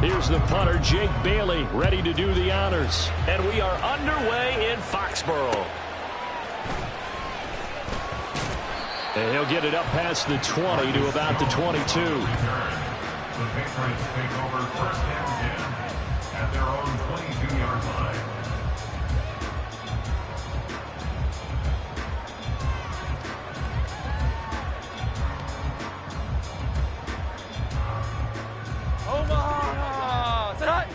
Here's the punter, Jake Bailey, ready to do the honors. And we are underway in Foxborough. And he'll get it up past the 20 to about the 22. The Patriots take over first and 10 at their own 22-yard line. Omaha! Tonight!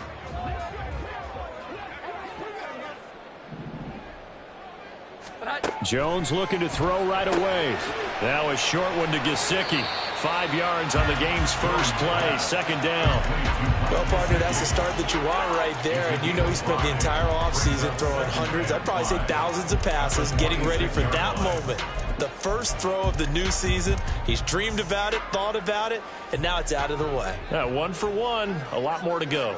Jones looking to throw right away. Now a short one to Gesicki. 5 yards on the game's first play. Second down. Well, partner, that's the start that you want right there. And you know he spent the entire offseason throwing hundreds, I'd probably say thousands of passes, getting ready for that moment. The first throw of the new season. He's dreamed about it, thought about it, and now it's out of the way. 1 for 1. A lot more to go.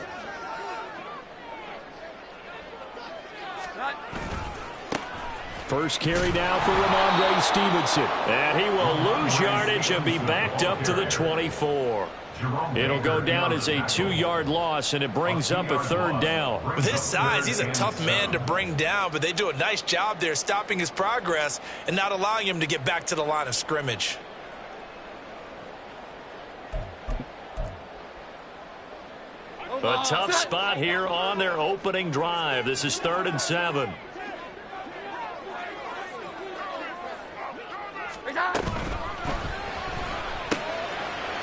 First carry now for Ramondre Stevenson. And he will lose yardage and be backed up to the 24. It'll go down as a 2-yard loss, and it brings up a third down. With his size, he's a tough man to bring down, but they do a nice job there stopping his progress and not allowing him to get back to the line of scrimmage. A tough spot here on their opening drive. This is 3rd and 7.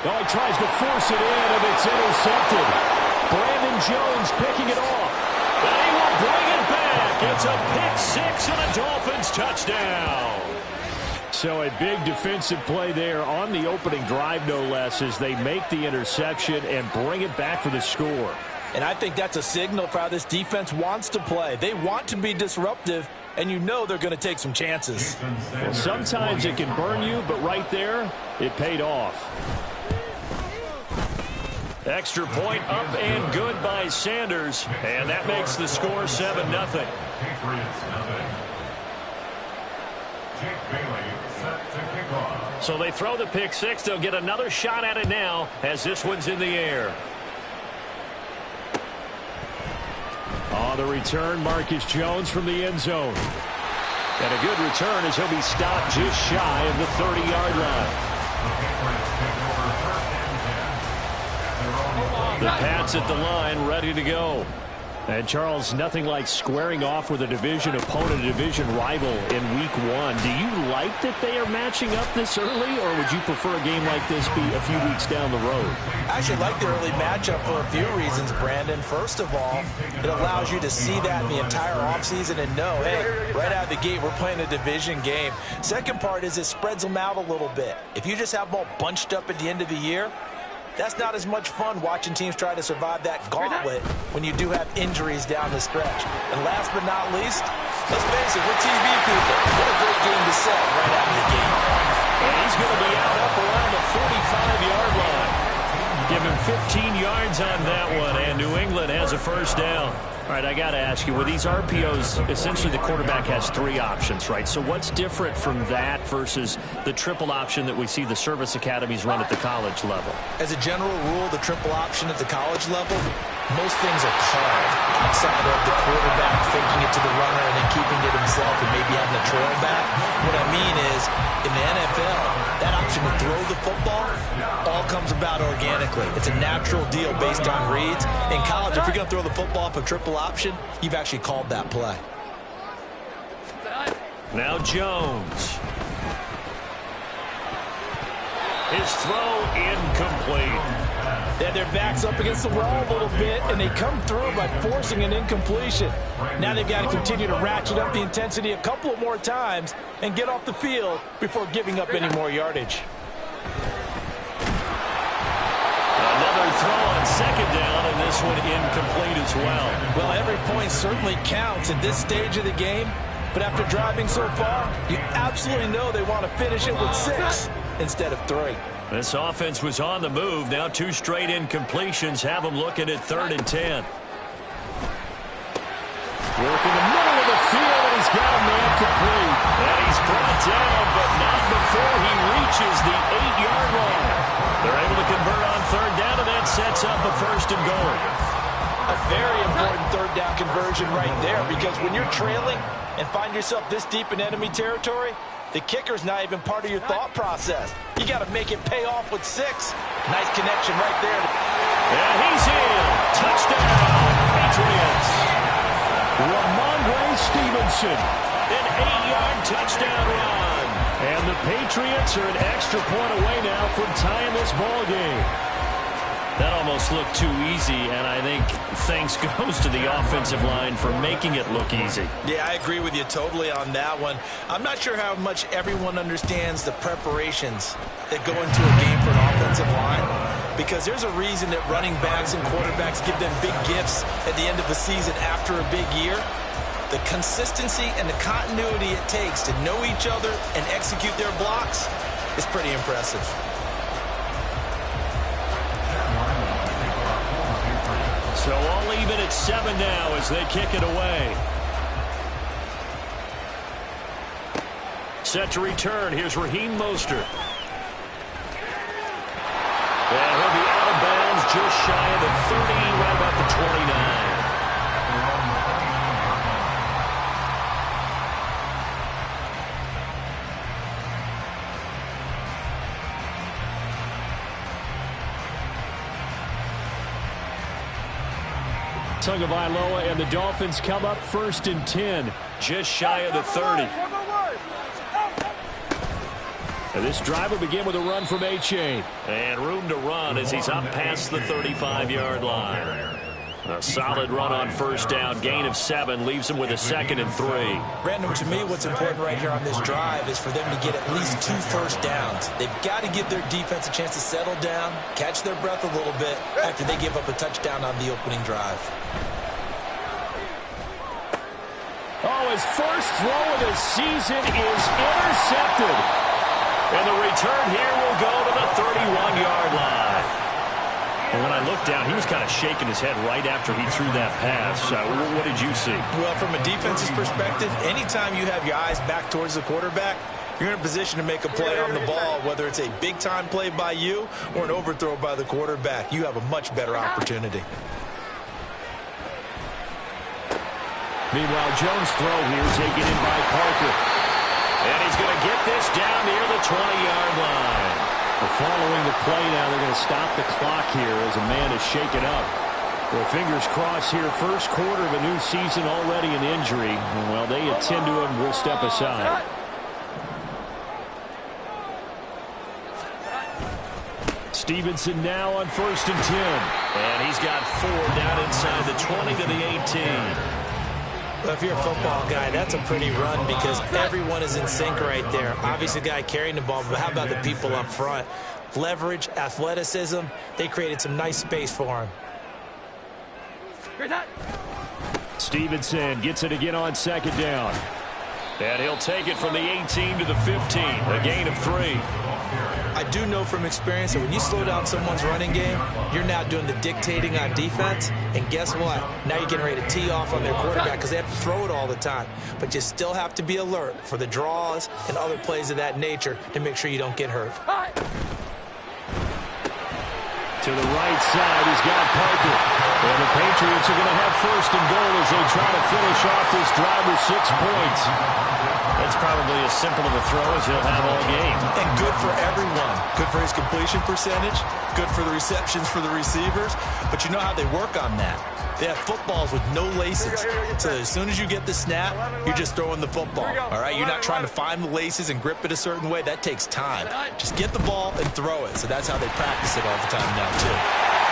Oh, he tries to force it in, and it's intercepted. Brandon Jones picking it off. And he will bring it back. It's a pick-6 and a Dolphins touchdown. So a big defensive play there on the opening drive, no less, as they make the interception and bring it back for the score. And I think that's a signal for how this defense wants to play. They want to be disruptive, and you know they're going to take some chances. Well, sometimes it can burn you, but right there, it paid off. Extra point up and good by Sanders, and that makes the score 7-0. So they throw the pick-6. They'll get another shot at it now as this one's in the air. On the return, Marcus Jones from the end zone. And a good return as he'll be stopped just shy of the 30-yard line. The Pats at the line, ready to go. And, Charles, nothing like squaring off with a division opponent, a division rival in Week 1. Do you like that they are matching up this early, or would you prefer a game like this be a few weeks down the road? I actually like the early matchup for a few reasons, Brandon. First of all, it allows you to see that in the entire offseason and know, hey, right out of the gate, we're playing a division game. Second part is it spreads them out a little bit. If you just have them all bunched up at the end of the year, that's not as much fun watching teams try to survive that gauntlet when you do have injuries down the stretch. And last but not least, let's face it, we're TV people. What a great game to set right out of the gate. And he's going to be out up around the 45-yard line. Give him 15 yards on that one, and New England has a first down. All right, I got to ask you, with these RPOs, essentially the quarterback has 3 options, right? So what's different from that versus the triple option that we see the service academies run at the college level? As a general rule, the triple option at the college level, most things are called outside of the quarterback faking it to the runner and then keeping it himself and maybe having a trail back. What I mean is, in the NFL, that option to throw the football all comes about organically. It's a natural deal based on reads. In college, if you're going to throw the football for triple option, you've actually called that play. Now Jones. His throw incomplete. And their back's up against the wall a little bit, and they come through by forcing an incompletion. Now they've got to continue to ratchet up the intensity a couple of more times and get off the field before giving up any more yardage. Another throw on second down, and this one incomplete as well. Well, every point certainly counts at this stage of the game, but after driving so far, you absolutely know they want to finish it with 6 instead of 3. This offense was on the move. Now 2 straight incompletions have them looking at 3rd and 10. Working the middle of the field, and he's got a man complete. And he's brought down, but not before he reaches the 8-yard line. They're able to convert on 3rd down, and that's sets up a 1st and goal. A very important 3rd down conversion right there, because when you're trailing and find yourself this deep in enemy territory, the kicker's not even part of your thought process. You got to make it pay off with 6. Nice connection right there. And he's in. Touchdown, Patriots. Ramondre Stevenson, an 8-yard touchdown run. And the Patriots are an extra point away now from tying this ball game. That almost looked too easy, and I think thanks goes to the offensive line for making it look easy. Yeah, I agree with you totally on that one. I'm not sure how much everyone understands the preparations that go into a game for an offensive line, because there's a reason that running backs and quarterbacks give them big gifts at the end of the season after a big year. The consistency and the continuity it takes to know each other and execute their blocks is pretty impressive. So all even at 7 now as they kick it away. Set to return. Here's Raheem Mostert. And he'll be out of bounds just shy of the 30, right about the 29. Tagovailoa and the Dolphins come up 1st and 10, just shy of the 30. And this drive will begin with a run from A-Chain. And room to run as he's up past the 35-yard line. A solid run on 1st down, gain of 7, leaves him with a 2nd and 3. Brandon, to me, what's important right here on this drive is for them to get at least 2 first downs. They've got to give their defense a chance to settle down, catch their breath a little bit after they give up a touchdown on the opening drive. Oh, his first throw of the season is intercepted. And the return here will go to the 31-yard line. And when I looked down, he was kind of shaking his head right after he threw that pass. What did you see? Well, from a defense's perspective, anytime you have your eyes back towards the quarterback, you're in a position to make a play on the ball, whether it's a big-time play by you or an overthrow by the quarterback. You have a much better opportunity. Meanwhile, Jones' throw here taken in by Parker. And he's going to get this down near the 20-yard line. Following the play now, they're going to stop the clock here as a man is shaken up. Well, fingers crossed here, first quarter of a new season, already an injury. Well, they attend to him. We'll step aside. Stevenson now on 1st and 10. And he's got 4 down inside the 20 to the 18. Well, if you're a football guy, that's a pretty run because everyone is in sync right there. Obviously, the guy carrying the ball, but how about the people up front? Leverage, athleticism, they created some nice space for him. Stevenson gets it again on 2nd down. And he'll take it from the 18 to the 15, a gain of 3. I do know from experience that when you slow down someone's running game, you're now doing the dictating on defense. And guess what? Now you're getting ready to tee off on their quarterback because they have to throw it all the time. But you still have to be alert for the draws and other plays of that nature to make sure you don't get hurt. To the right side, he's got Parker. And the Patriots are going to have 1st and goal as they try to finish off this drive with 6 points. That's probably as simple of a throw as he'll have all game. And good for everyone. Good for his completion percentage. Good for the receptions for the receivers. But you know how they work on that. They have footballs with no laces. So as soon as you get the snap, you're just throwing the football. All right? You're not trying to find the laces and grip it a certain way. That takes time. Just get the ball and throw it. So that's how they practice it all the time now, too.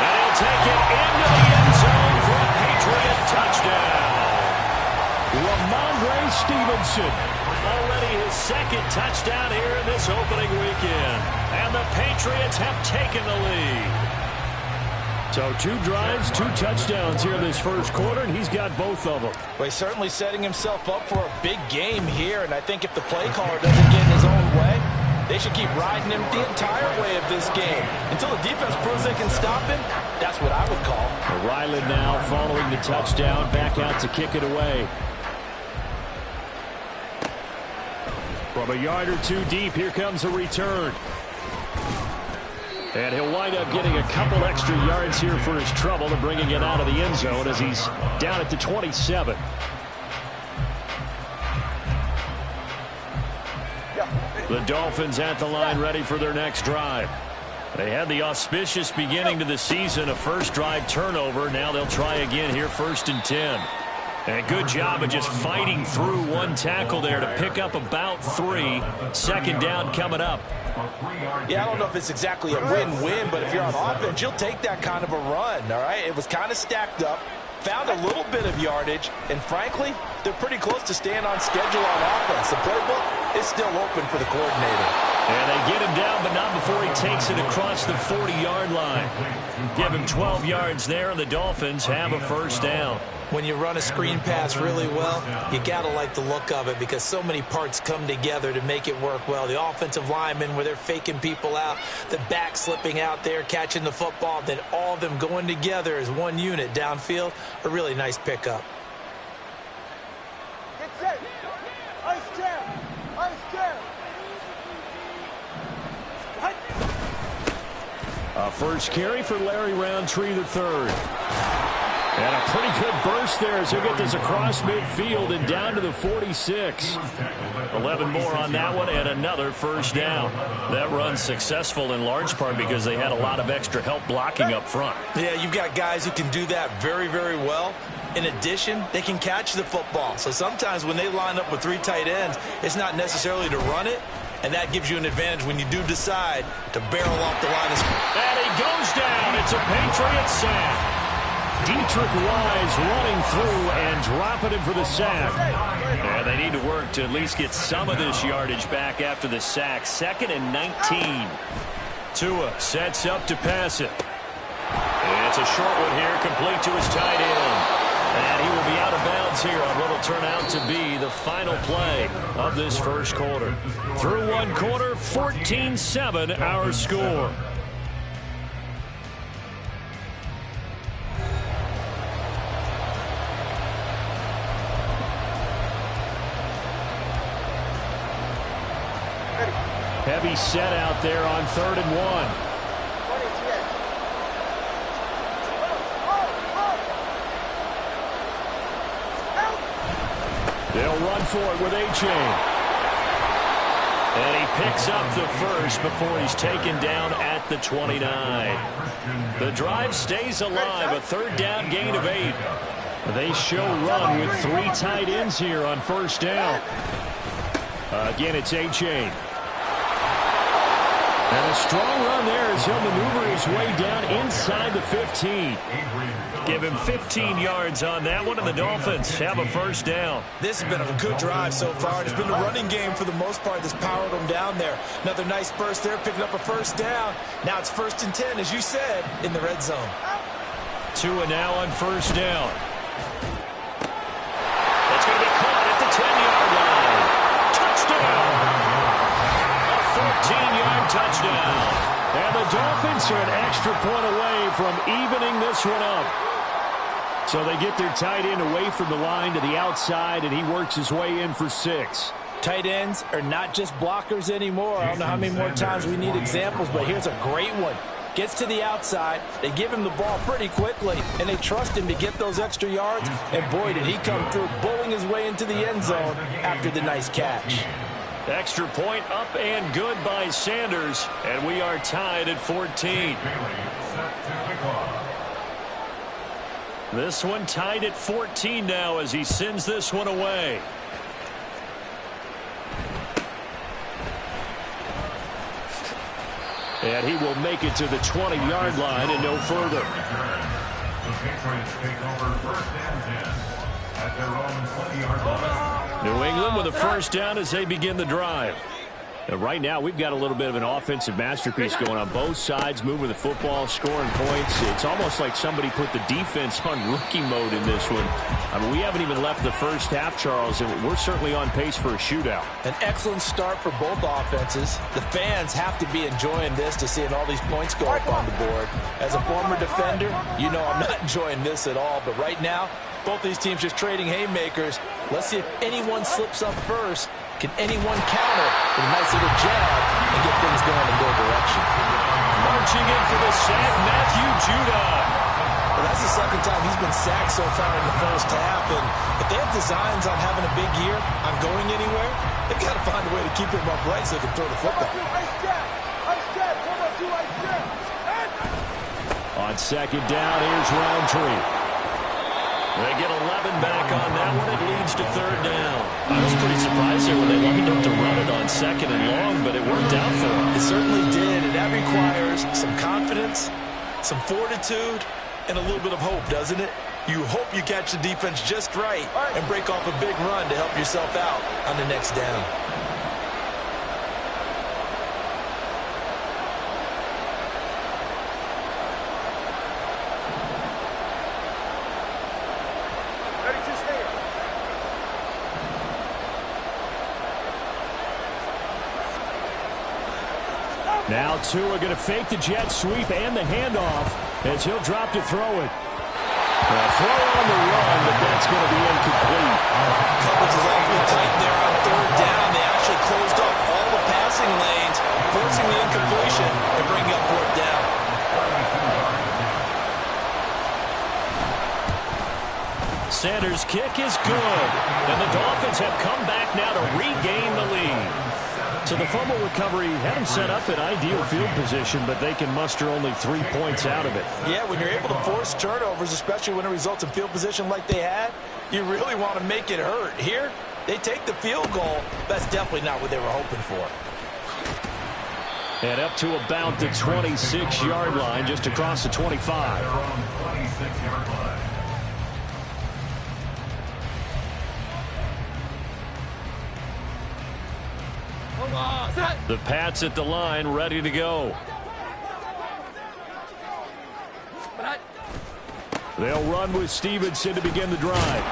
And he'll take it into the end zone for a Patriot touchdown. Ramondre Stevenson. Already his 2nd touchdown here in this opening weekend. And the Patriots have taken the lead. So 2 drives, 2 touchdowns here in this first quarter, and he's got both of them. Well, he's certainly setting himself up for a big game here, and I think if the play caller doesn't get in his own way, they should keep riding him the entire way of this game. Until the defense proves they can stop him, that's what I would call. Ryland now following the touchdown, back out to kick it away. From a yard or 2 deep, here comes a return. And he'll wind up getting a couple extra yards here for his trouble and bringing it out of the end zone as he's down at the 27. The Dolphins at the line ready for their next drive. They had the auspicious beginning to the season, a first drive turnover. Now they'll try again here, 1st and 10. And a good job of just fighting through one tackle there to pick up about 3. Second down coming up. Yeah, I don't know if it's exactly a win-win, but if you're on offense, you'll take that kind of a run, all right? It was kind of stacked up, found a little bit of yardage, and frankly, they're pretty close to staying on schedule on offense. The playbook is still open for the coordinator. And they get him down, but not before he takes it across the 40-yard line. Give him 12 yards there, and the Dolphins have a first down. When you run a screen pass really well, you got to like the look of it because so many parts come together to make it work well. The offensive linemen, where they're faking people out, the back slipping out there, catching the football, then all of them going together as one unit downfield, a really nice pickup. Get set. Ice jam. Ice jam. A first carry for Larry Roundtree III. And a pretty good burst there as he'll get this across midfield and down to the 46. 11 more on that one and another first down. That run's successful in large part because they had a lot of extra help blocking up front. Yeah, you've got guys who can do that very, very well. In addition, they can catch the football. So sometimes when they line up with 3 tight ends, it's not necessarily to run it, and that gives you an advantage when you do decide to barrel off the line. And he goes down. It's a Patriot sack. Dietrich Wise running through and dropping him for the sack. And they need to work to at least get some of this yardage back after the sack. 2nd and 19. Tua sets up to pass it. It's a short one here, complete to his tight end. And he will be out of bounds here on what will turn out to be the final play of this first quarter. Through one quarter, 14-7 our score. Heavy set out there on 3rd and 1. They'll run for it with A-Chain. And he picks up the first before he's taken down at the 29. The drive stays alive, a 3rd down gain of 8. They show run with 3 tight ends here on first down. Again, it's A-Chain. And a strong run there as he'll maneuver his way down inside the 15. Give him 15 yards on that one, and the Dolphins have a first down. This has been a good drive so far. It's been a running game for the most part that's powered them down there. Another nice burst there, picking up a first down. Now it's 1st and 10, as you said, in the red zone. Tua now on first down. That's going to be caught at the 10-yard line. Touchdown! 14-yard touchdown. And the Dolphins are an extra point away from evening this one up. So they get their tight end away from the line to the outside, and he works his way in for 6. Tight ends are not just blockers anymore. I don't know how many more times we need examples, but here's a great one. Gets to the outside, they give him the ball pretty quickly, and they trust him to get those extra yards, and boy, did he come through, bowling his way into the end zone after the nice catch. Extra point up and good by Sanders, and we are tied at 14. This one tied at 14 now as he sends this one away. And he will make it to the 20-yard line and no further. The Patriots take over 1st and 10 at their own 20-yard line. New England with a first down as they begin the drive. And right now, we've got a little bit of an offensive masterpiece going on both sides, moving the football, scoring points. It's almost like somebody put the defense on rookie mode in this one. I mean, we haven't even left the first half, Charles, and we're certainly on pace for a shootout. An excellent start for both offenses. The fans have to be enjoying this to seeing all these points go up on the board. As a former defender, you know I'm not enjoying this at all. But right now, both these teams just trading haymakers. Let's see if anyone slips up first. Can anyone counter with a nice little jab and get things going in their direction? marching in for the sack, Matthew Judon. Well, that's the second time he's been sacked so far in the first half, and if they have designs on having a big year, on going anywhere, they've got to find a way to keep him upright so they can throw the football. On second down, here's Roundtree. They get 11 back on that one. It leads to third down. I was pretty surprised there when they lined up to run it on second and long, but it worked out for them. It certainly did, and that requires some confidence, some fortitude, and a little bit of hope, doesn't it? You hope you catch the defense just right and break off a big run to help yourself out on the next down. Now Tua going to fake the jet sweep and the handoff as he'll drop to throw it. A throw on the run, but that's going to be incomplete. Coverage is awfully tight there on third down. They actually closed off all the passing lanes, forcing the incompletion and bringing up fourth down. Sanders' kick is good, and the Dolphins have come back now to regain the lead. So the fumble recovery had them set up in ideal field position, but they can muster only 3 points out of it. Yeah, when you're able to force turnovers, especially when it results in field position like they had, you really want to make it hurt. Here, they take the field goal. That's definitely not what they were hoping for. And up to about the 26-yard line, just across the 25. The Pats at the line, ready to go. They'll run with Stevenson to begin the drive.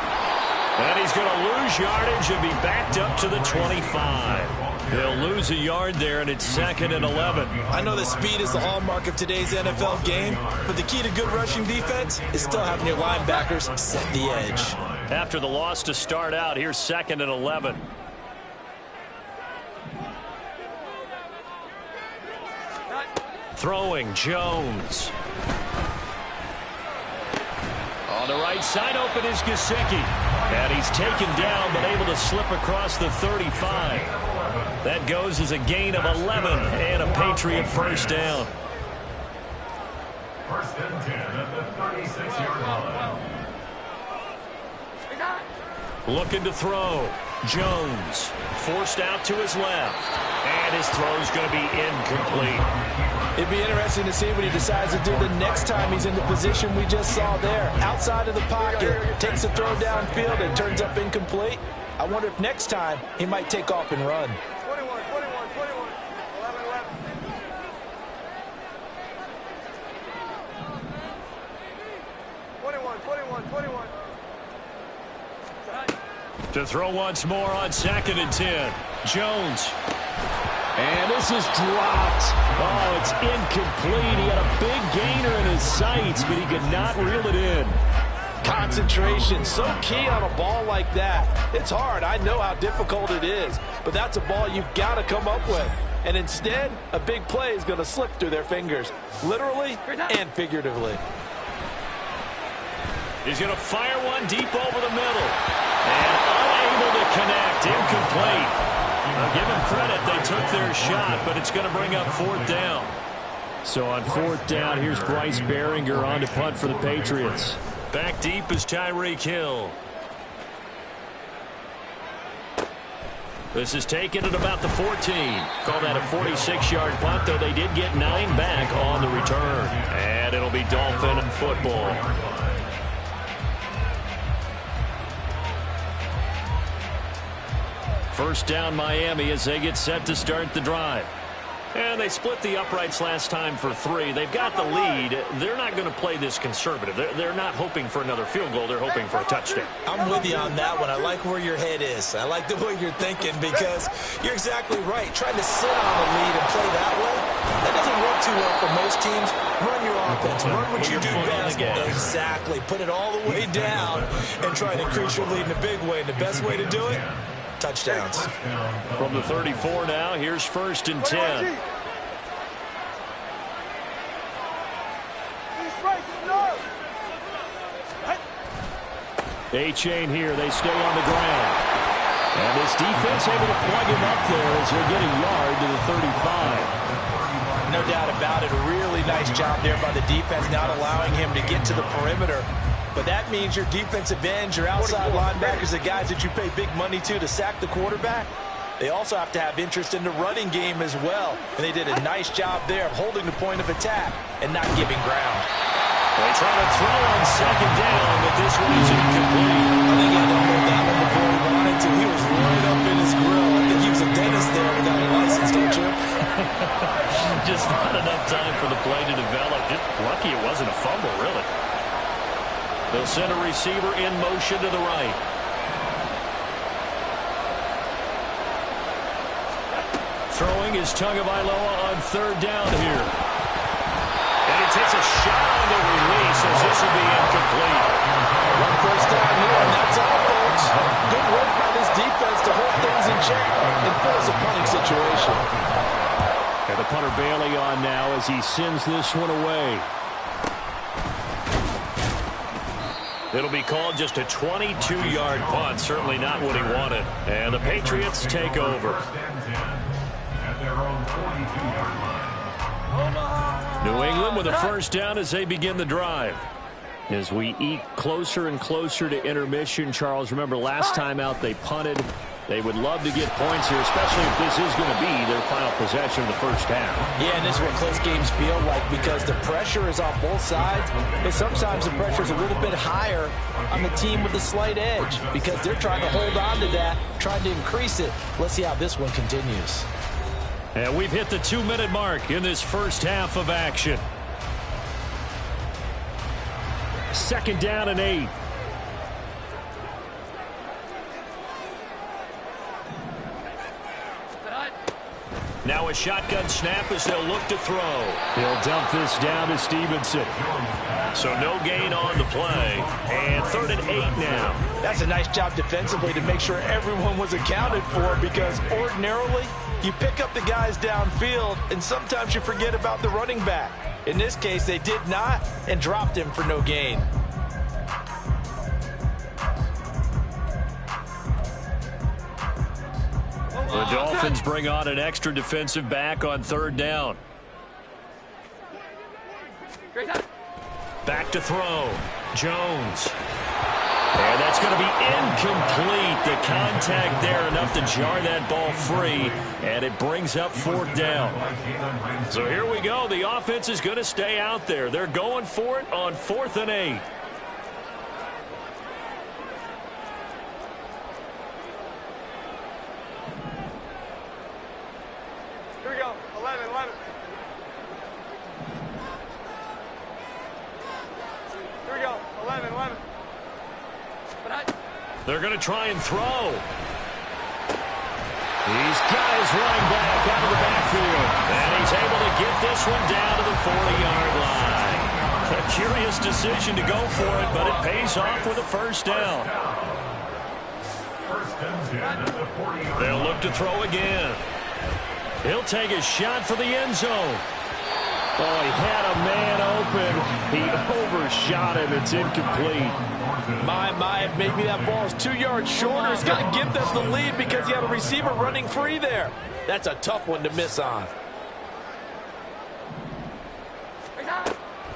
And he's going to lose yardage and be backed up to the 25. They'll lose a yard there, and it's 2nd and 11. I know that speed is the hallmark of today's NFL game, but the key to good rushing defense is still having your linebackers set the edge. After the loss to start out, here's 2nd and 11. Throwing, Jones. On the right side, open is Gesicki. And he's taken down, but able to slip across the 35. That goes as a gain of 11 and a Patriot first down. 1st and 10 at the 36-yard line. Looking to throw. Jones forced out to his left. And his throw's going to be incomplete. It'd be interesting to see what he decides to do the next time he's in the position we just saw there. Outside of the pocket, takes a throw downfield and turns up incomplete. I wonder if next time he might take off and run. 21, 21, 21, 11, 11. To throw once more on 2nd and 10. Jones. And this is dropped. Oh, it's incomplete. He had a big gainer in his sights, but he could not reel it in. Concentration, so key on a ball like that. It's hard. I know how difficult it is, but that's a ball you've got to come up with. And instead, a big play is going to slip through their fingers, literally and figuratively. He's going to fire one deep over the middle. And unable to connect. Incomplete. I'll give them credit. They took their shot, but it's going to bring up 4th down. So on 4th down, here's Bryce Baringer on to punt for the Patriots. Back deep is Tyreek Hill. This is taken at about the 14. Call that a 46-yard punt, though they did get 9 back on the return. And it'll be Dolphin football. First down Miami as they get set to start the drive. And they split the uprights last time for 3. They've got the lead. They're not going to play this conservative. They're not hoping for another field goal. They're hoping for a touchdown. I'm with you on that one. I like where your head is. I like the way you're thinking because you're exactly right. Trying to sit on the lead and play that way, that doesn't work too well for most teams. Run your offense. Run what you do best. Exactly. Put it all the way down and try to increase your lead in a big way. And the best way to do it, touchdowns. From the 34 now, here's 1st and 10. A-chain here. They stay on the ground. And this defense able to plug him up there as they're getting yard to the 35. No doubt about it. A really nice job there by the defense, not allowing him to get to the perimeter. But that means your defensive ends, your outside linebackers, the guys that you pay big money to sack the quarterback, they also have to have interest in the running game as well. And they did a nice job there of holding the point of attack and not giving ground. They try to throw on second down, but this one is incomplete. I think he had to hold that one before he wanted to. He was right up in his grill. I think he was a dentist there without a license, don't you? Just not enough time for the play to develop. Just lucky it wasn't a fumble, really. They'll send a receiver in motion to the right. Throwing is Tagovailoa on third down here. And he takes a shot on the release as this will be incomplete. One first down here, and that's all, folks. Good work by this defense to hold things in check and force a punting situation. And the punter Bailey on now as he sends this one away. It'll be called just a 22-yard punt. Certainly not what he wanted. And the Patriots take over. At their own 42-yard line. New England with a first down as they begin the drive. As we eat closer and closer to intermission, Charles, remember last time out they punted. They would love to get points here, especially if this is going to be their final possession of the first half. Yeah, and this is what close games feel like because the pressure is on both sides, but sometimes the pressure is a little bit higher on the team with the slight edge because they're trying to hold on to that, trying to increase it. Let's see how this one continues. And we've hit the 2-minute mark in this first half of action. Second down and 8. Now a shotgun snap as they'll look to throw. He'll dump this down to Stevenson. So no gain on the play. And 3rd and 8 now. That's a nice job defensively to make sure everyone was accounted for because ordinarily you pick up the guys downfield and sometimes you forget about the running back. In this case, they did not and dropped him for no gain. The Dolphins bring on an extra defensive back on 3rd down. Back to throw. Jones. And that's going to be incomplete. The contact there enough to jar that ball free. And it brings up 4th down. So here we go. The offense is going to stay out there. They're going for it on 4th and 8. Here we go. 11. Here we go. 11. They're going to try and throw. These guys running back out of the backfield. And he's able to get this one down to the 40-yard line. A curious decision to go for it, but it pays off with a first down. They'll look to throw again. He'll take a shot for the end zone. Oh, he had a man open. He overshot him. It's incomplete. My, maybe that ball is 2 yards shorter. It's going to give them the lead because you have a receiver running free there. That's a tough one to miss on.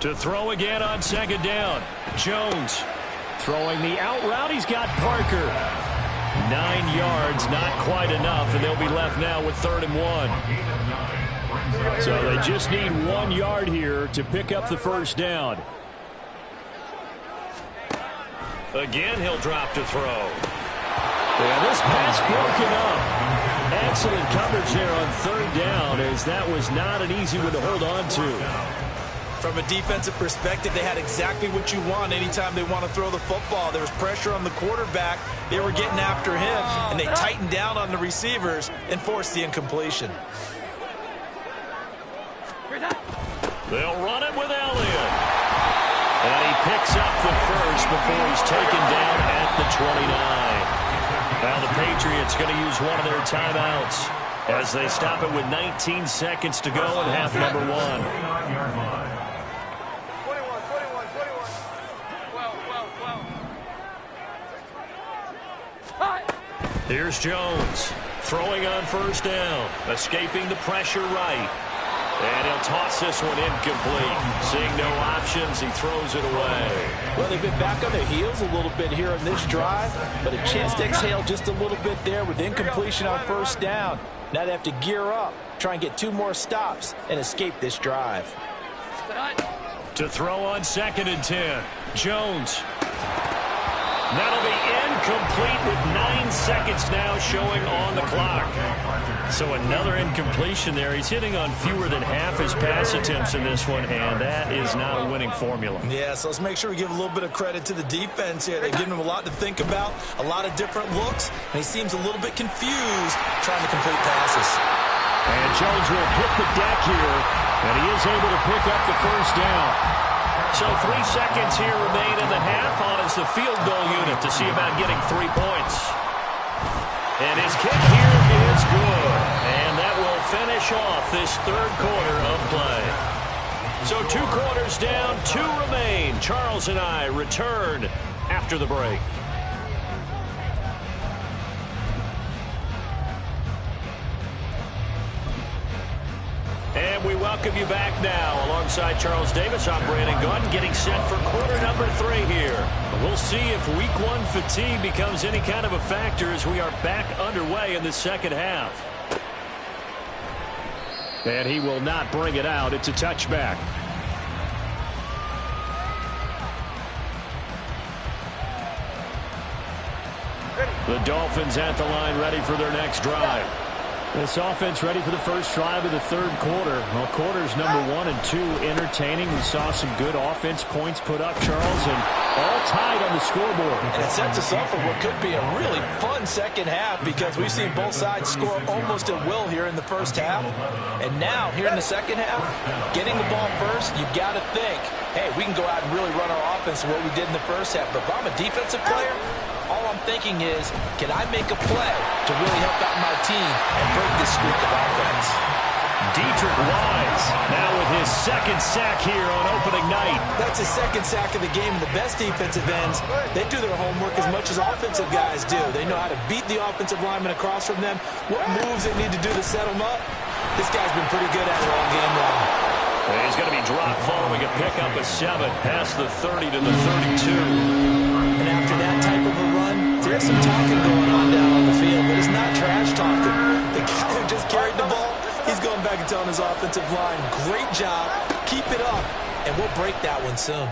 To throw again on 2nd down. Jones throwing the out route. He's got Parker. 9 yards, not quite enough, and they'll be left now with 3rd and 1. So they just need 1 yard here to pick up the first down. Again, he'll drop to throw. Yeah, this pass broken up. Excellent coverage there on 3rd down, as that was not an easy one to hold on to. From a defensive perspective, they had exactly what you want anytime they want to throw the football. There was pressure on the quarterback. They were getting after him, and they tightened down on the receivers and forced the incompletion. They'll run it with Elliott. And he picks up the first before he's taken down at the 29. Now the Patriots going to use one of their timeouts as they stop it with 19 seconds to go in half number 1. 21. 12. Here's Jones throwing on first down, escaping the pressure right. And he'll toss this one incomplete. Seeing no options, he throws it away. Well, they've been back on their heels a little bit here in this drive, but a chance to exhale just a little bit there with incompletion on first down. Now they have to gear up, try and get 2 more stops, and escape this drive. To throw on 2nd and 10. Jones. That'll be incomplete with 9 seconds now showing on the clock. So another incompletion there. He's hitting on fewer than half his pass attempts in this one, and that is not a winning formula. Yeah, so let's make sure we give a little bit of credit to the defense here. They've given him a lot to think about, a lot of different looks, and he seems a little bit confused trying to complete passes. And Jones will hit the deck here, and he is able to pick up the first down. So 3 seconds here remain in the half on as the field goal unit to see about getting 3 points. And his kick here is good. And that will finish off this 3rd quarter of play. So 2 quarters down, 2 remain. Charles and I return after the break. And we welcome you back now. Alongside Charles Davis, I'm Brandon Gaudin, getting set for quarter number 3 here. We'll see if week 1 fatigue becomes any kind of a factor as we are back underway in the second half. And he will not bring it out. It's a touchback. The Dolphins at the line, ready for their next drive. This offense ready for the first drive of the 3rd quarter. Well, quarters number 1 and 2 entertaining. We saw some good offense points put up, Charles, and all tied on the scoreboard. And it sets us up for what could be a really fun second half because we've seen both sides score almost at will here in the first half. And now, here in the second half, getting the ball first, you've got to think, hey, we can go out and really run our offense the way we did in the first half. But if I'm a defensive player, all I'm thinking is, can I make a play to really help out my team and break this streak of offense? Deatrich Wise now with his 2nd sack here on opening night. That's his 2nd sack of the game. And the best defensive ends, they do their homework as much as offensive guys do. They know how to beat the offensive lineman across from them, what moves they need to do to set them up. This guy's been pretty good at it all game long. And he's going to be dropped following a pickup of 7 past the 30 to the 32. And after that type of a run, there's some talking going on down on the field, but it's not trash talking. The guy who just carried the ball, he's going back and telling his offensive line, great job, keep it up, and we'll break that one soon.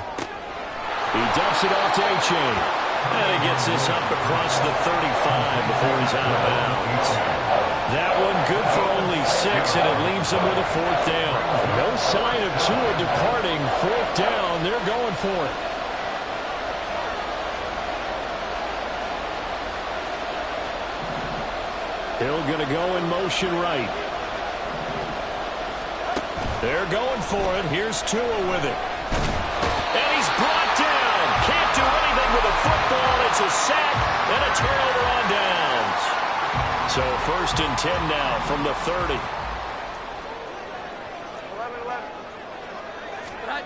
He dumps it off to A-Chain. And he gets this up across the 35 before he's out of bounds. That one good for only 6, and it leaves him with a 4th down. No sign of Tua departing. 4th down, they're going for it. Hill going to go in motion right. They're going for it. Here's Tua with it. And he's brought down. Can't do anything with a football. It's a sack and a turnover on downs. So 1st and 10 now from the 30. 11.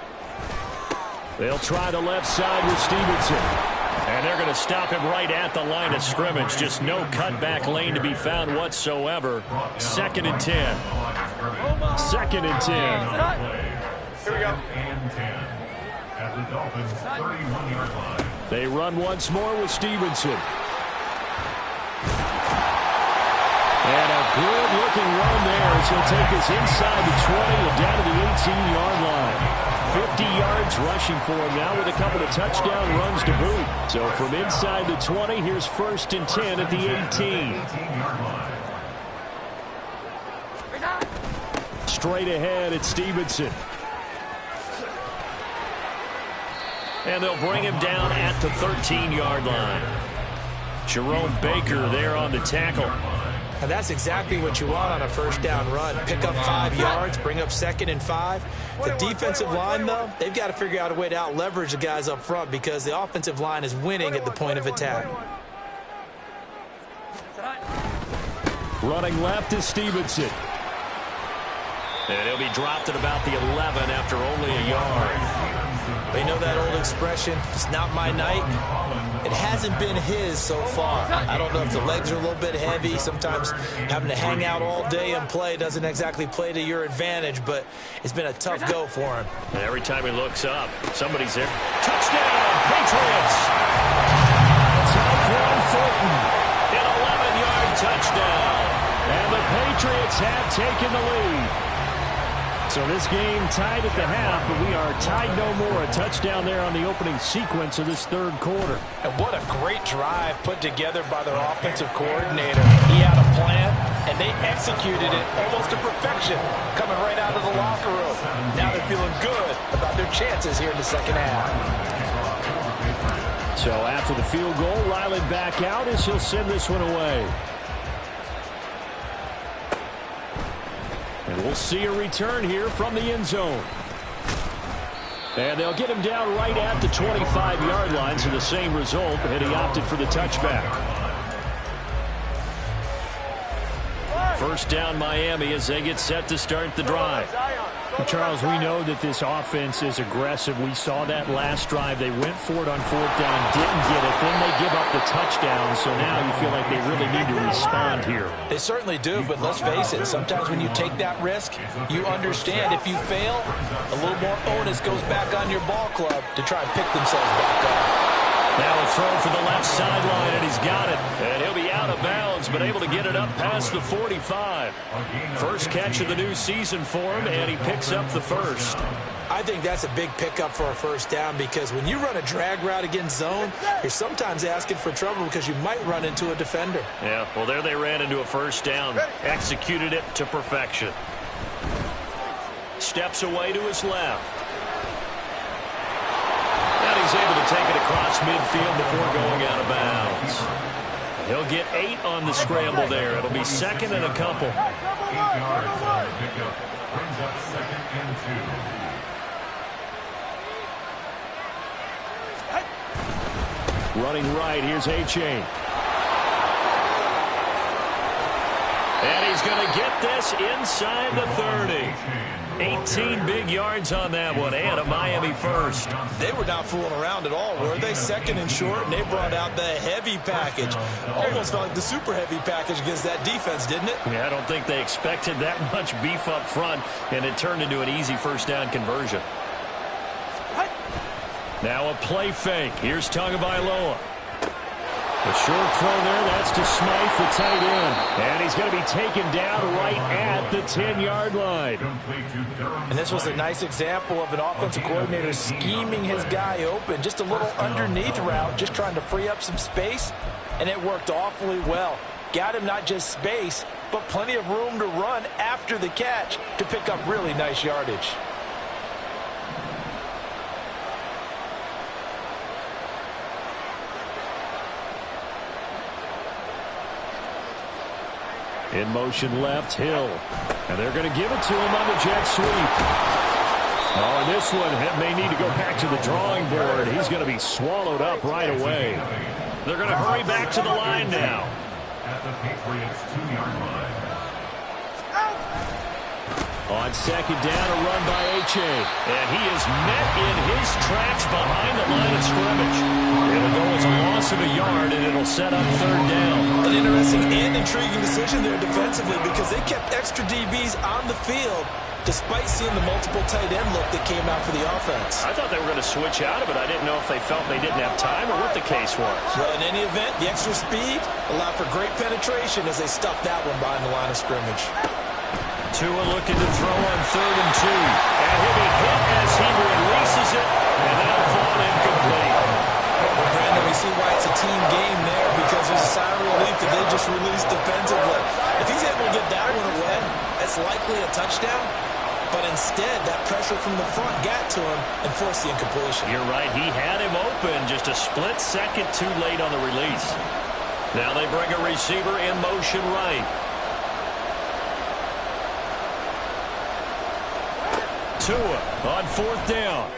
They'll try the left side with Stevenson. And they're going to stop him right at the line of scrimmage. Just no cutback lane to be found whatsoever. 2nd and 10. 2nd and 10. Here we go. At the Dolphins' 31-yard line. They run once more with Stevenson. And a good-looking run there as he'll take us inside the 20 and down to the 18-yard line. 50 yards rushing for him now with a couple of touchdown runs to boot. So from inside the 20, here's 1st and 10 at the 18. Straight ahead at Stevenson. And they'll bring him down at the 13-yard line. Jerome Baker there on the tackle. And that's exactly what you want on a 1st down run. Pick up 5 yards, bring up 2nd and 5. The defensive line, though, they've got to figure out a way to out-leverage the guys up front because the offensive line is winning at the point of attack. Running left is Stevenson. And he'll be dropped at about the 11 after only a yard. But you know that old expression, it's not my night? It hasn't been his so far. I don't know if the legs are a little bit heavy. Sometimes having to hang out all day and play doesn't exactly play to your advantage, but it's been a tough go for him. And every time he looks up, somebody's there. Touchdown, Patriots! Tyquan Thornton, an 11-yard touchdown. And the Patriots have taken the lead. So this game tied at the half, but we are tied no more. A touchdown there on the opening sequence of this third quarter. And what a great drive put together by their offensive coordinator. He had a plan, and they executed it almost to perfection, coming right out of the locker room. Now they're feeling good about their chances here in the second half. So after the field goal, Riley back out as he'll send this one away. And we'll see a return here from the end zone. And they'll get him down right at the 25-yard line, so the same result, and he opted for the touchback. First down Miami as they get set to start the drive. Charles, we know that this offense is aggressive. We saw that last drive. They went for it on fourth down, didn't get it. Then they give up the touchdown. So now you feel like they really need to respond here. They certainly do, but let's face it. Sometimes when you take that risk, you understand if you fail, a little more onus goes back on your ball club to try and pick themselves back up. Now a throw for the left sideline, and he's got it. And he'll be out of bounds, but able to get it up past the 45. First catch of the new season for him, and he picks up the first. I think that's a big pickup for a first down because when you run a drag route against zone, you're sometimes asking for trouble because you might run into a defender. Yeah, well, there they ran into a first down. Executed it to perfection. Steps away to his left. He's able to take it across midfield before going out of bounds. He'll get 8 on the scramble there. It'll be second and a couple. 8 yards on the pickup. Brings up second and 2. Running right, here's A-Chain. And he's going to get this inside the 30. 18 big yards on that one, and a Miami first. They were not fooling around at all, were they? Second and short, and they brought out the heavy package. Almost felt like the super heavy package against that defense, didn't it? Yeah, I don't think they expected that much beef up front, and it turned into an easy first down conversion. Now a play fake. Here's Tagovailoa. A short throw there, that's to Smythe, the tight end. And he's going to be taken down right at the 10-yard line. And this was a nice example of an offensive coordinator scheming his guy open. Just a little underneath route, just trying to free up some space. And it worked awfully well. Got him not just space, but plenty of room to run after the catch to pick up really nice yardage. In motion left, Hill. And they're going to give it to him on the jet sweep. Oh, and this one may need to go back to the drawing board. He's going to be swallowed up right away. They're going to hurry back to the line now. At the Patriots' 2-yard line. On second down, a run by A-Chain. And he is met in his tracks behind the line of scrimmage. It'll go as a loss of a yard, and it'll set up third down. An interesting and intriguing decision there defensively because they kept extra DBs on the field despite seeing the multiple tight end look that came out for the offense. I thought they were going to switch out of it. I didn't know if they felt they didn't have time or what the case was. Well, in any event, the extra speed allowed for great penetration as they stuffed that one behind the line of scrimmage. Tua looking to throw on 3rd and 2. And he'll be hit as he releases it, and that'll fall incomplete. Well, Brandon, we see why it's a team game there because there's a sigh of relief that they just released defensively. If he's able to get that one away, that's likely a touchdown. But instead, that pressure from the front got to him and forced the incompletion. You're right. He had him open just a split second too late on the release. Now they bring a receiver in motion right. Tua on 4th down.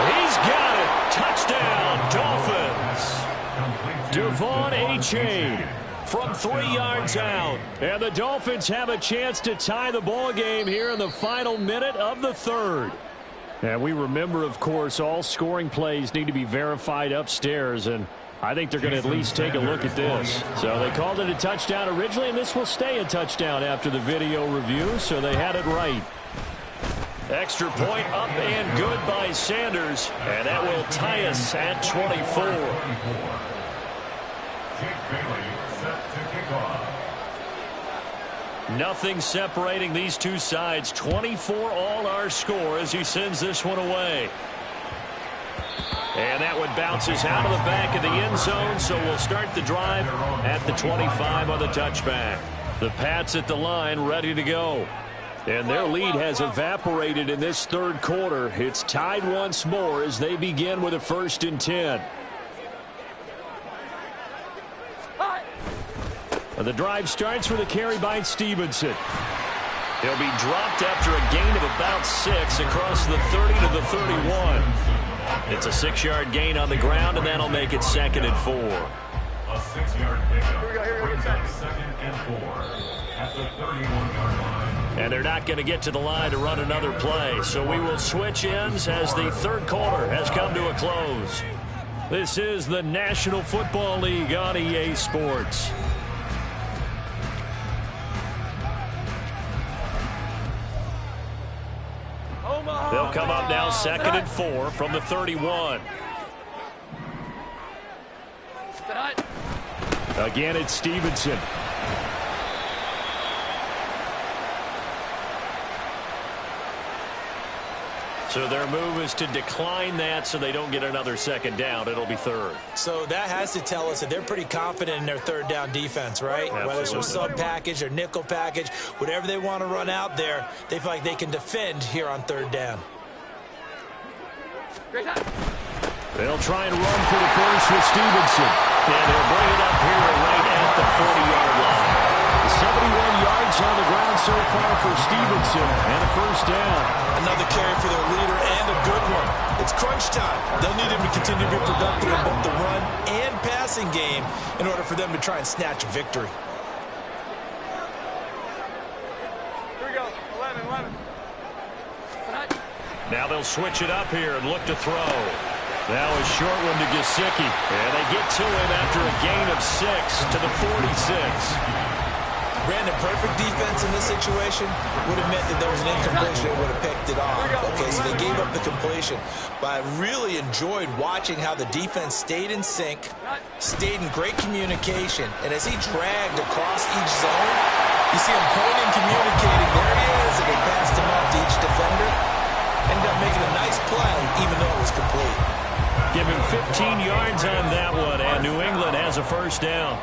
He's got it. Touchdown, Dolphins. Devon A-Chain from 3 yards out. And the Dolphins have a chance to tie the ball game here in the final minute of the third. And we remember, of course, all scoring plays need to be verified upstairs, and I think they're going to at least take a look at this. So they called it a touchdown originally, and this will stay a touchdown after the video review, so they had it right. Extra point up and good by Sanders, and that will tie us at 24. Jake Bailey set to kick off. Nothing separating these two sides. 24 all our score as he sends this one away. And that one bounces out of the back of the end zone, so we'll start the drive at the 25 on the touchback. The Pats at the line ready to go. And their lead has evaporated in this third quarter. It's tied once more as they begin with a 1st and 10. The drive starts with a carry by Stevenson. He'll be dropped after a gain of about 6 across the 30 to the 31. It's a 6-yard gain on the ground, and that'll make it 2nd and 4. A 6-yard pickup brings up 2nd and 4 at the 31-yard line. And they're not going to get to the line to run another play, so we will switch ends as the third quarter has come to a close. This is the National Football League on EA Sports. They'll come up now 2nd and 4 from the 31. Again, it's Stevenson. So their move is to decline that so they don't get another 2nd down. It'll be 3rd. So that has to tell us that they're pretty confident in their 3rd down defense, right? Absolutely. Whether it's a sub package or nickel package, whatever they want to run out there, they feel like they can defend here on 3rd down. They'll try and run for the first with Stevenson. And they'll bring it up here right at the 40-yard line. 71 yards on the ground so far for Stevenson and a 1st down. Another carry for their leader and a good one. It's crunch time. They'll need him to continue to be productive in both the run and passing game in order for them to try and snatch a victory. Here we go. 11. Now they'll switch it up here and look to throw. Now a short one to Gesicki. And they get to him after a gain of 6 to the 46. Brandon, perfect defense in this situation would have meant that there was an incompletion and would have picked it off. Okay, so they gave up the completion. But I really enjoyed watching how the defense stayed in sync, stayed in great communication, and as he dragged across each zone, you see him pointing, communicating, there he is, and he passed him up to each defender. Ended up making a nice play, even though it was complete. Give him 15 yards on that one, and New England has a 1st down.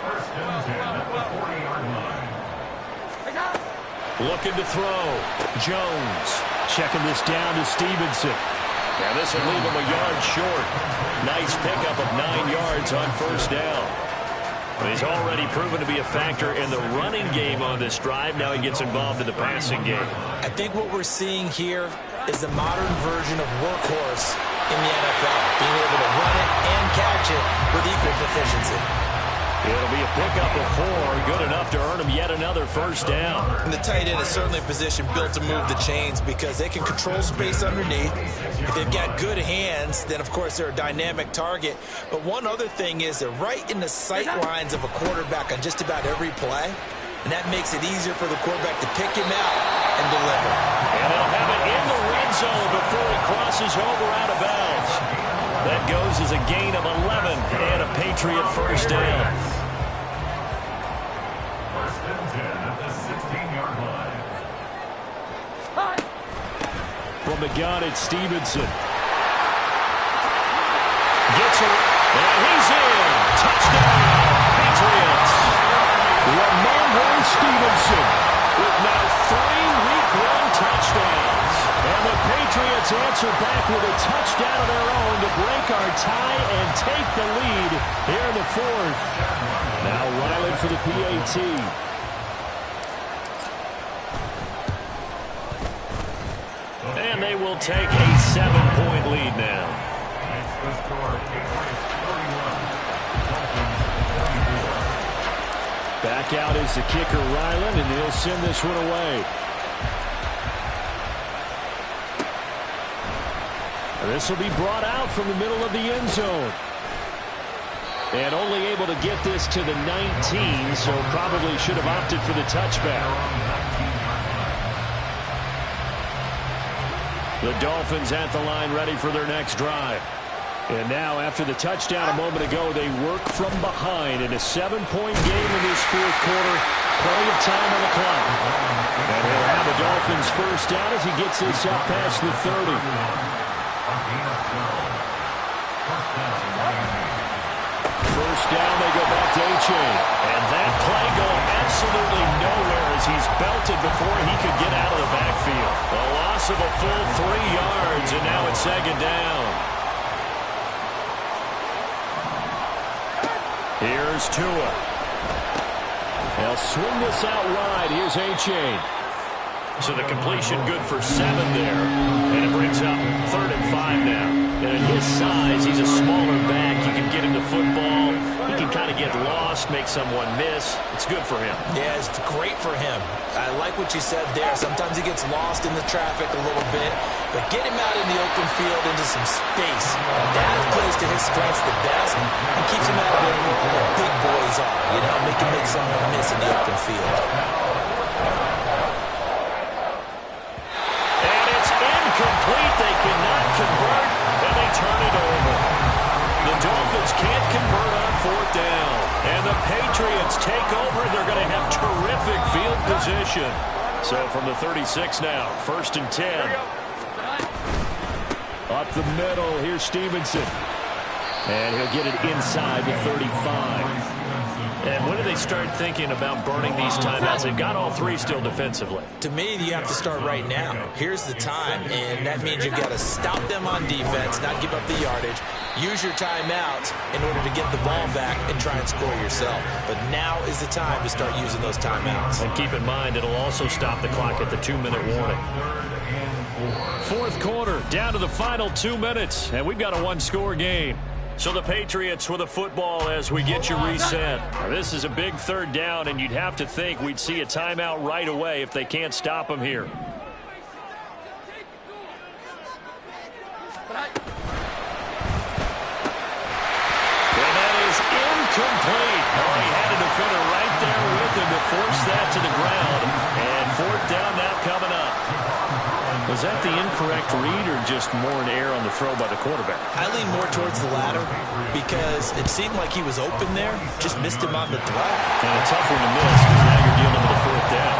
1st and 10 at the 40-yard line. Looking to throw. Jones checking this down to Stevenson. Now this will leave him a yard short. Nice pickup of 9 yards on 1st down. He's already proven to be a factor in the running game on this drive. Now he gets involved in the passing game. I think what we're seeing here is the modern version of workhorse in the NFL, being able to run it and catch it with equal proficiency. It'll be a pickup of 4, good enough to earn him yet another 1st down. And the tight end is certainly a position built to move the chains because they can control space underneath. If they've got good hands, then of course they're a dynamic target. But one other thing is they're right in the sight lines of a quarterback on just about every play. And that makes it easier for the quarterback to pick him out and deliver. And they'll have it in the red zone before he crosses over out of bounds. That goes as a gain of 11 and a Patriot 1st down. 1st and 10 at the 16-yard line. From the gun, it's Stevenson. Gets it, and he's in. Touchdown, Patriots. Ramondre Stevenson with now 3 week-long touchdowns. And the Patriots answer back with a touchdown of their own to break our tie and take the lead here in the 4th. Now Ryland for the PAT. And they will take a 7-point lead now. It's the score. Patriots 31. Dolphins 34. Back out is the kicker, Ryland, and he'll send this one away. This will be brought out from the middle of the end zone. And only able to get this to the 19, so probably should have opted for the touchback. The Dolphins at the line ready for their next drive. And now, after the touchdown a moment ago, they work from behind in a 7-point game in this fourth quarter. Plenty of time on the clock. And he'll have the Dolphins first down as he gets this up past the 30. First down, they go back to Achane. And that play going absolutely nowhere as he's belted before he could get out of the backfield. A loss of a full 3 yards, and now it's second down. Here's Tua. They'll swing this out wide. Here's Achane. So the completion good for 7 there. And it brings up 3rd and 5 now. And at his size, he's a smaller back. You can get him the football. He can kind of get lost, make someone miss. It's good for him. Yeah, it's great for him. I like what you said there. Sometimes he gets lost in the traffic a little bit. But get him out in the open field into some space. That plays to his strengths the best and keeps him out of where the big boys are. You know, make him make someone miss in the open field. And it's incomplete. They cannot convert, and they turn it over. The Dolphins can't convert on 4th down. And the Patriots take over. They're going to have terrific field position. So from the 36 now, 1st and 10. Up the middle, here's Stevenson. And he'll get it inside the 35. And when do they start thinking about burning these timeouts? They've got all 3 still defensively. To me, you have to start right now. Here's the time, and that means you've got to stop them on defense, not give up the yardage. Use your timeouts in order to get the ball back and try and score yourself. But now is the time to start using those timeouts. And keep in mind, it'll also stop the clock at the 2-minute warning. 4th quarter, down to the final 2 minutes, and we've got a 1-score game. So the Patriots with the football as we get you reset. Now, this is a big 3rd down, and you'd have to think we'd see a timeout right away if they can't stop them here. And that is incomplete. Oh, he had a defender right there with him to force that to the ground. And 4th down now coming up. Was that the incorrect read or just more an error on the throw by the quarterback? I lean more towards the latter because it seemed like he was open there, just missed him on the throw. And a tough one to miss because now you're dealing with a 4th down.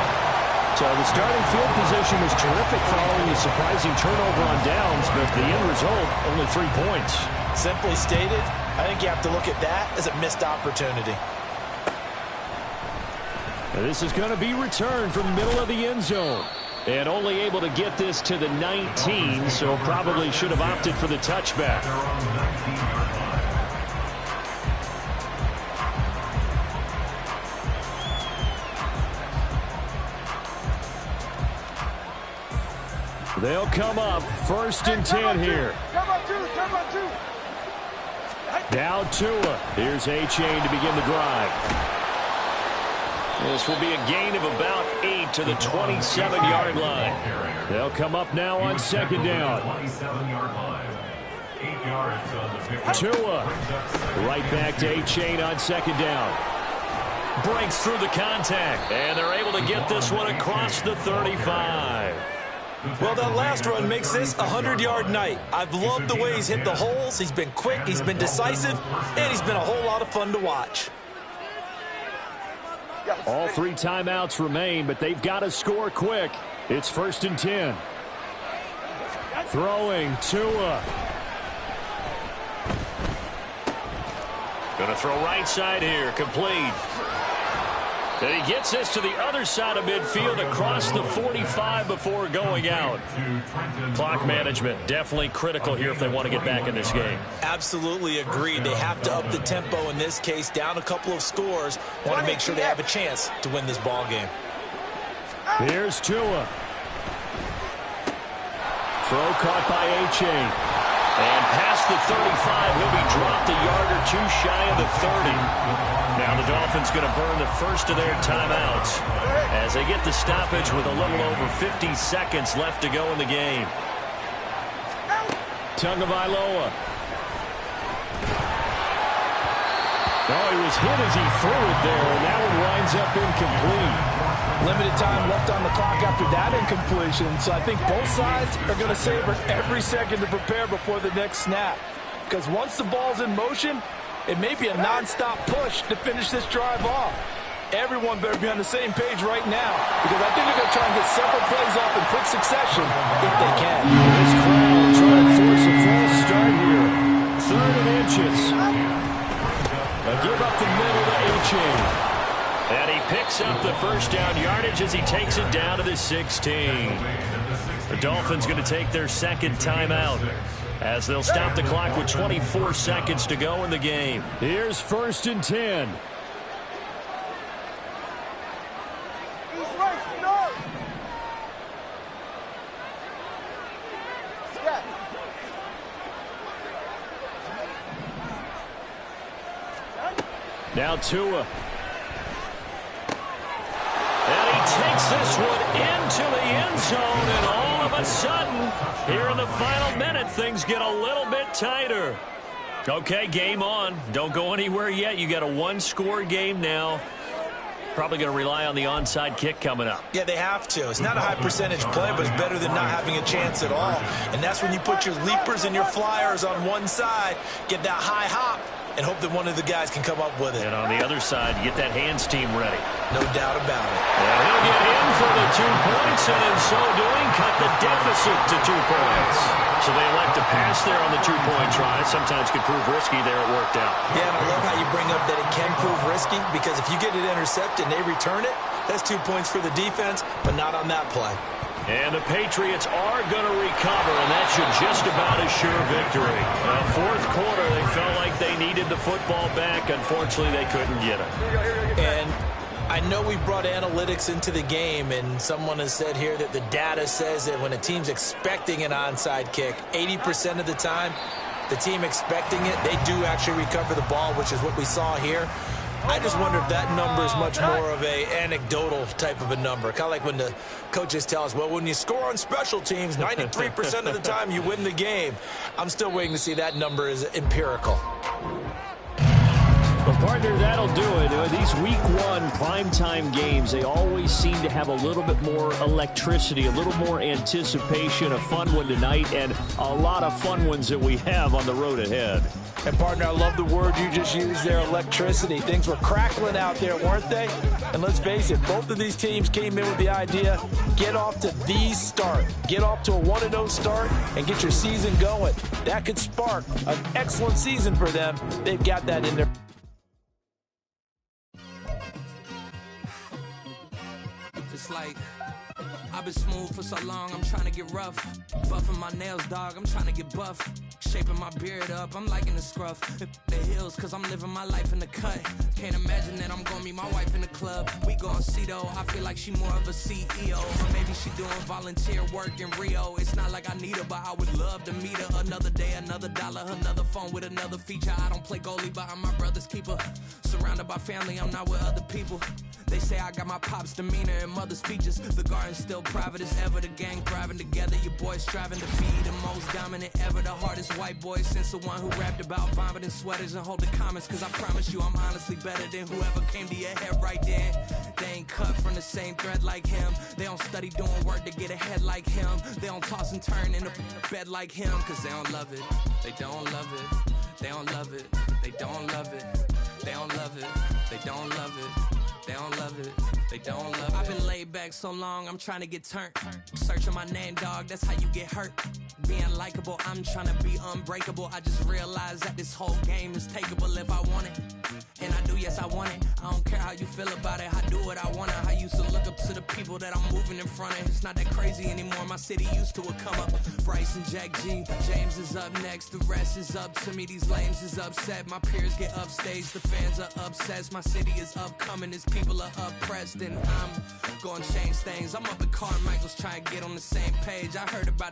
So the starting field position was terrific following a surprising turnover on downs, but the end result, only 3 points. Simply stated, I think you have to look at that as a missed opportunity. Now this is going to be returned from the middle of the end zone. And only able to get this to the 19, so probably should have opted for the touchback. They'll come up 1st and 10 here. Now Tua. Here's Achane to begin the drive. This will be a gain of about 8 to the 27-yard line. They'll come up now on 2nd down. Tua. Right back to Achane on 2nd down. Breaks through the contact, and they're able to get this one across the 35. Well, that last run makes this a 100-yard night. I've loved the way he's hit the holes. He's been quick, he's been decisive, and he's been a whole lot of fun to watch. All 3 timeouts remain, but they've got to score quick. It's 1st and 10. Throwing, Tua. Going to throw right side here, complete. And he gets this to the other side of midfield across the 45 before going out. Clock management definitely critical here if they want to get back in this game. Absolutely agreed. They have to up the tempo in this case, down a couple of scores. Want to make sure they have a chance to win this ball game. Here's Tua. Throw caught by Achane. And past the 35, he'll be dropped a yard or 2 shy of the 30. Now the Dolphins going to burn the first of their timeouts as they get the stoppage with a little over 50 seconds left to go in the game. Tagovailoa. Oh, he was hit as he threw it there, and that one winds up incomplete. Limited time left on the clock after that incompletion, so I think both sides are going to savor every second to prepare before the next snap. Because once the ball's in motion, it may be a non-stop push to finish this drive off. Everyone better be on the same page right now, because I think they're going to try and get several plays off in quick succession if they can. This crowd trying to force a false start here. 3rd and inches. A give up the middle to Achane. And he picks up the first down yardage as he takes it down to the 16. The Dolphins going to take their second timeout as they'll stop the clock with 24 seconds to go in the game. Here's 1st and 10. East West, north. Step. Now Tua. And he takes this one into the end zone, and all of a sudden, here in the final minute, things get a little bit tighter. Okay, game on. Don't go anywhere yet. You got a one-score game now. Probably going to rely on the onside kick coming up. Yeah, they have to. It's not a high percentage play, but it's better than not having a chance at all. And that's when you put your leapers and your flyers on one side, get that high hop, and hope that one of the guys can come up with it. And on the other side, you get that hands team ready. No doubt about it. And he'll get in for the 2 points, and in so doing, cut the deficit to 2 points. So they elect to pass there on the 2-point try. Sometimes could prove risky. There it worked out. Yeah, and I love how you bring up that it can prove risky, because if you get it intercepted and they return it, that's 2 points for the defense, but not on that play. And the Patriots are going to recover, and that should just about assure victory. 4th quarter, they felt like they needed the football back. Unfortunately, they couldn't get it. And I know we brought analytics into the game, and someone has said here that the data says that when a team's expecting an onside kick, 80% of the time, the team expecting it, they do actually recover the ball, which is what we saw here. I just wonder if that number is much more of a anecdotal type of a number. Kind of like when the coaches tell us, well, when you score on special teams, 93% of the time you win the game. I'm still waiting to see that number is empirical. Well, partner, that'll do it. These week 1 primetime games, they always seem to have a little bit more electricity, a little more anticipation. A fun one tonight, and a lot of fun ones that we have on the road ahead. And, partner, I love the word you just used there, electricity. Things were crackling out there, weren't they? And let's face it, both of these teams came in with the idea, get off to the start. Get off to a 1-0 start and get your season going. That could spark an excellent season for them. They've got that in there. It's like I've been smooth for so long, I'm trying to get rough. Buffing my nails, dog, I'm trying to get buff. Shaping my beard up, I'm liking the scruff. The hills, cause I'm living my life in the cut. Can't imagine that I'm gonna meet my wife in the club. We gon' see though, I feel like she more of a CEO. Or maybe she doing volunteer work in Rio. It's not like I need her, but I would love to meet her. Another day, another dollar, another phone with another feature. I don't play goalie, but I'm my brother's keeper. Surrounded by family, I'm not with other people. They say I got my pop's demeanor and mother's features. The garden's still private as ever. The gang thriving together. Your boys striving to be the most dominant ever. The hardest white boy since the one who rapped about vomiting sweaters and holding comments. Cause I promise you I'm honestly better than whoever came to your head right then. They ain't cut from the same thread like him. They don't study doing work to get ahead like him. They don't toss and turn in the bed like him. Cause they don't love it. They don't love it. They don't love it. They don't love it. They don't love it. They don't love it. They don't love it. They don't love it. I've been laid back so long, I'm trying to get turned. Searching my name, dog, that's how you get hurt. Being likable, I'm trying to be unbreakable. I just realized that this whole game is takeable if I want it. And I do, yes, I want it. I don't care how you feel about it. I do what I want to. I used to look up to the people that I'm moving in front of. It's not that crazy anymore. My city used to come up. Bryce and Jack G. James is up next. The rest is up to me. These lames is upset. My peers get upstage. The fans are obsessed. My city is upcoming. These people are oppressed. And I'm going to change things. I'm up at Carmichael's trying to get on the same page. I heard about the